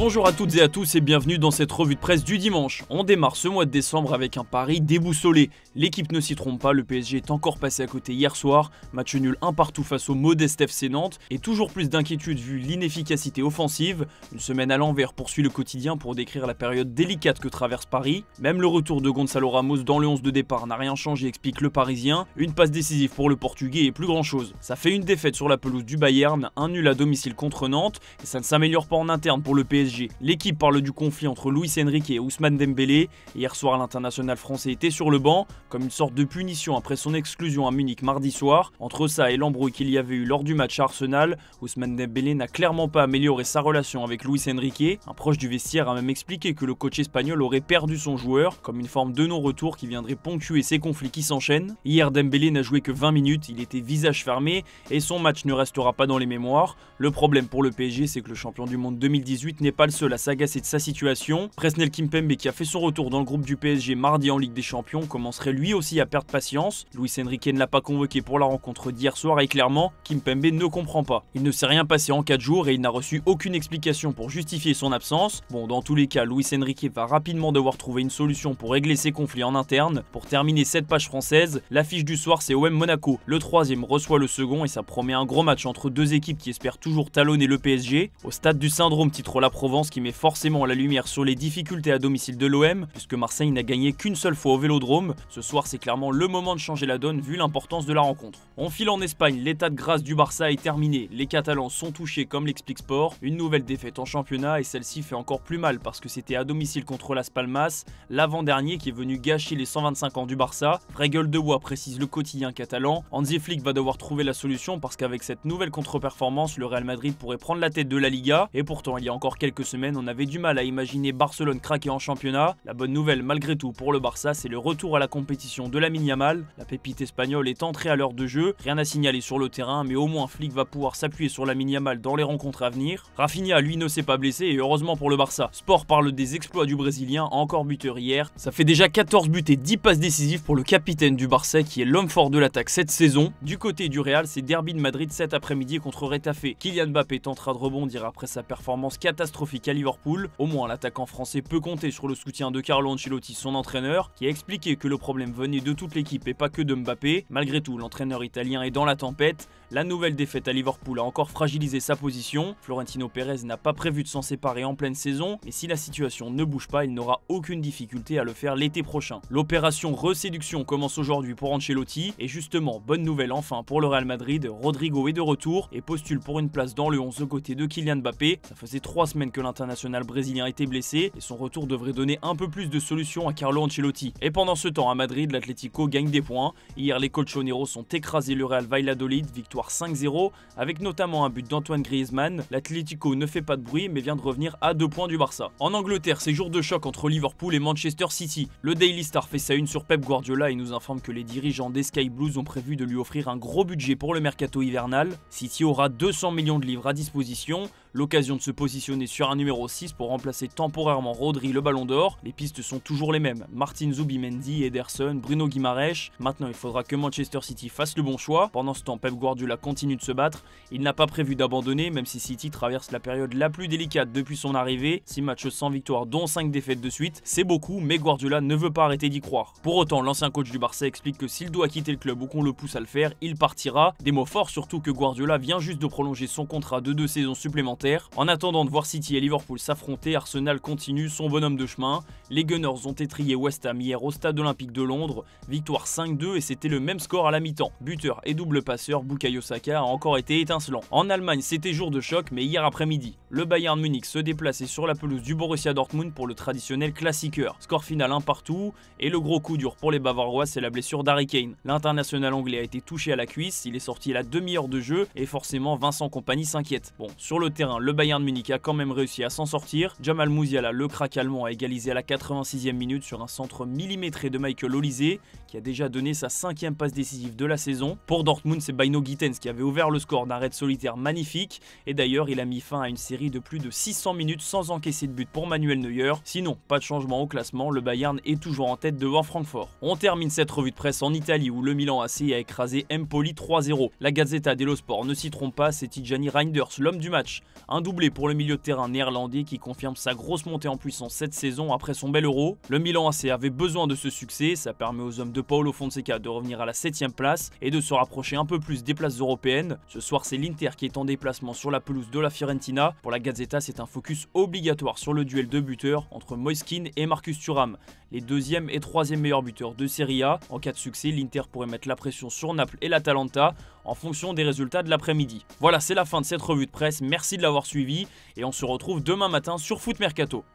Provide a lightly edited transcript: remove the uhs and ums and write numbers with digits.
Bonjour à toutes et à tous et bienvenue dans cette revue de presse du dimanche. On démarre ce mois de décembre avec un pari déboussolé. L'équipe ne s'y trompe pas, le PSG est encore passé à côté hier soir. Match nul 1 partout face au modeste FC Nantes et toujours plus d'inquiétude vu l'inefficacité offensive. Une semaine à l'envers poursuit le quotidien pour décrire la période délicate que traverse Paris. Même le retour de Gonçalo Ramos dans le 11 de départ n'a rien changé, explique le Parisien. Une passe décisive pour le Portugais et plus grand chose. Ça fait une défaite sur la pelouse du Bayern, un nul à domicile contre Nantes et ça ne s'améliore pas en interne pour le PSG. L'équipe parle du conflit entre Luis Enrique et Ousmane Dembélé. Hier soir, l'international français était sur le banc, comme une sorte de punition après son exclusion à Munich mardi soir. Entre ça et l'embrouille qu'il y avait eu lors du match à Arsenal, Ousmane Dembélé n'a clairement pas amélioré sa relation avec Luis Enrique. Un proche du vestiaire a même expliqué que le coach espagnol aurait perdu son joueur, comme une forme de non-retour qui viendrait ponctuer ces conflits qui s'enchaînent. Hier, Dembélé n'a joué que 20 minutes, il était visage fermé et son match ne restera pas dans les mémoires. Le problème pour le PSG, c'est que le champion du monde 2018 n'est pas le seul à s'agacer de sa situation. Presnel Kimpembe, qui a fait son retour dans le groupe du PSG mardi en Ligue des Champions, commencerait lui aussi à perdre patience. Luis Enrique ne l'a pas convoqué pour la rencontre d'hier soir et clairement, Kimpembe ne comprend pas. Il ne s'est rien passé en 4 jours et il n'a reçu aucune explication pour justifier son absence. Bon, dans tous les cas, Luis Enrique va rapidement devoir trouver une solution pour régler ses conflits en interne. Pour terminer cette page française, l'affiche du soir c'est OM Monaco. Le troisième reçoit le second et ça promet un gros match entre deux équipes qui espèrent toujours talonner le PSG. Au stade du syndrome, titre la Provence, qui met forcément la lumière sur les difficultés à domicile de l'OM, puisque Marseille n'a gagné qu'une seule fois au Vélodrome. Ce soir, c'est clairement le moment de changer la donne vu l'importance de la rencontre. On file en Espagne, l'état de grâce du Barça est terminé. Les Catalans sont touchés comme l'explique Sport. Une nouvelle défaite en championnat et celle-ci fait encore plus mal parce que c'était à domicile contre Las Palmas, l'avant-dernier qui est venu gâcher les 125 ans du Barça. Vraie gueule de bois, précise le quotidien catalan. Hansi Flick va devoir trouver la solution parce qu'avec cette nouvelle contre-performance, le Real Madrid pourrait prendre la tête de la Liga. Et pourtant, il y a encore quelques semaines, on avait du mal à imaginer Barcelone craquer en championnat. La bonne nouvelle malgré tout pour le Barça, c'est le retour à la compétition de Lamine Yamal. La pépite espagnole est entrée à l'heure de jeu, rien à signaler sur le terrain, mais au moins Flick va pouvoir s'appuyer sur Lamine Yamal dans les rencontres à venir. Rafinha lui ne s'est pas blessé et heureusement pour le Barça. Sport parle des exploits du Brésilien, encore buteur hier. Ça fait déjà 14 buts et 10 passes décisives pour le capitaine du Barça qui est l'homme fort de l'attaque cette saison. Du côté du Real, c'est derby de Madrid cet après-midi contre Retafe. Kylian Mbappé tentera de rebondir après sa performance catastrophique à Liverpool. Au moins, l'attaquant français peut compter sur le soutien de Carlo Ancelotti, son entraîneur, qui a expliqué que le problème venait de toute l'équipe et pas que de Mbappé. Malgré tout, l'entraîneur italien est dans la tempête. La nouvelle défaite à Liverpool a encore fragilisé sa position. Florentino Pérez n'a pas prévu de s'en séparer en pleine saison, mais si la situation ne bouge pas, il n'aura aucune difficulté à le faire l'été prochain. L'opération reséduction commence aujourd'hui pour Ancelotti, et justement, bonne nouvelle enfin pour le Real Madrid, Rodrigo est de retour et postule pour une place dans le 11 aux côtés de Kylian Mbappé. Ça faisait 3 semaines que l'international brésilien était blessé et son retour devrait donner un peu plus de solutions à Carlo Ancelotti. Et pendant ce temps à Madrid, l'Atlético gagne des points. Hier, les colchoneros ont écrasé le Real Valladolid, victoire 5-0 avec notamment un but d'Antoine Griezmann. L'Atlético ne fait pas de bruit mais vient de revenir à 2 points du Barça. En Angleterre, c'est jour de choc entre Liverpool et Manchester City. Le Daily Star fait sa une sur Pep Guardiola et nous informe que les dirigeants des Sky Blues ont prévu de lui offrir un gros budget pour le mercato hivernal. City aura 200 millions de livres à disposition. L'occasion de se positionner sur un numéro 6 pour remplacer temporairement Rodri le Ballon d'Or. Les pistes sont toujours les mêmes. Martin Zubimendi, Ederson, Bruno Guimaraes. Maintenant, il faudra que Manchester City fasse le bon choix. Pendant ce temps, Pep Guardiola continue de se battre. Il n'a pas prévu d'abandonner, même si City traverse la période la plus délicate depuis son arrivée. 6 matchs sans victoire, dont 5 défaites de suite. C'est beaucoup, mais Guardiola ne veut pas arrêter d'y croire. Pour autant, l'ancien coach du Barça explique que s'il doit quitter le club ou qu'on le pousse à le faire, il partira. Des mots forts, surtout que Guardiola vient juste de prolonger son contrat de 2 saisons supplémentaires. En attendant de voir City et Liverpool s'affronter, Arsenal continue son bonhomme de chemin. Les Gunners ont étrillé West Ham hier au stade olympique de Londres. Victoire 5-2 et c'était le même score à la mi-temps. Buteur et double passeur, Bukayo Saka a encore été étincelant. En Allemagne, c'était jour de choc, mais hier après-midi, le Bayern Munich se déplaçait sur la pelouse du Borussia Dortmund pour le traditionnel classiqueur. Score final 1 partout et le gros coup dur pour les Bavarois, c'est la blessure d'Harry Kane. L'international anglais a été touché à la cuisse, il est sorti à la demi-heure de jeu et forcément Vincent Kompany s'inquiète. Bon, sur le terrain, le Bayern Munich a quand même réussi à s'en sortir. Jamal Musiala, le crack allemand, a égalisé à la 86e minute sur un centre millimétré de Michael Olise qui a déjà donné sa 5e passe décisive de la saison. Pour Dortmund, c'est Bino Gittens qui avait ouvert le score d'un raid solitaire magnifique, et d'ailleurs il a mis fin à une série de plus de 600 minutes sans encaisser de but pour Manuel Neuer. Sinon, pas de changement au classement, le Bayern est toujours en tête devant Francfort. On termine cette revue de presse en Italie où le Milan AC a écrasé Empoli 3-0. La Gazzetta dello Sport ne s'y trompe pas, c'est Tijani Reinders, l'homme du match. Un doublé pour le milieu de terrain néerlandais qui confirme sa grosse montée en puissance cette saison après son bel Euro. Le Milan AC avait besoin de ce succès, ça permet aux hommes de Paulo Fonseca de revenir à la 7e place et de se rapprocher un peu plus des places européennes. Ce soir, c'est l'Inter qui est en déplacement sur la pelouse de la Fiorentina. Pour la Gazzetta, c'est un focus obligatoire sur le duel de buteurs entre Moiskin et Marcus Thuram, les 2e et 3e meilleurs buteurs de Serie A. En cas de succès, l'Inter pourrait mettre la pression sur Naples et l'Atalanta en fonction des résultats de l'après-midi. Voilà, c'est la fin de cette revue de presse, merci de l'avoir suivi et on se retrouve demain matin sur Foot Mercato.